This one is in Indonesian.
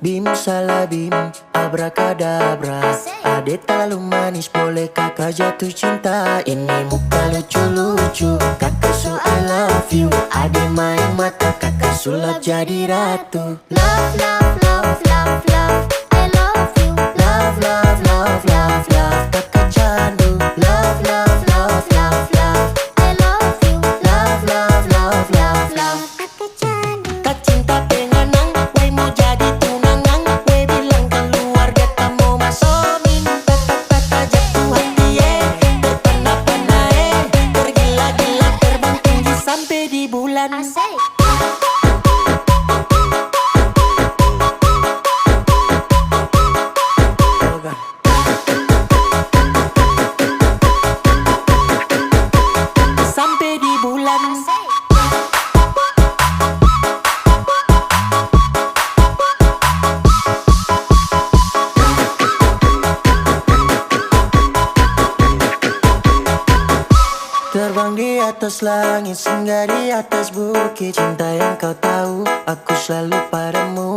Bim salah bim, abrakadabra. Adek terlalu manis, boleh kakak jatuh cinta. Ini muka lucu-lucu, kakak so I love you. Adek main mata, kakak sulap jadi ratu. Love, love, love, love, love, I love you. Love, love, love, love, love, kakak candu. Love, love, love, love, love, I love you. love, love, love, love, love. Aku candu. Tak cinta dengan nang, we mau jadi tunangan. We bilang keluarga tak mau masukin. Tak jatuh hati terpana-pana tergila-gila, terbang tinggi sampai di bulan. Asik. Sampai di bulan. Asik. Terbang di atas langit, singgah di atas bukit. Cinta yang kau tahu, aku selalu padamu.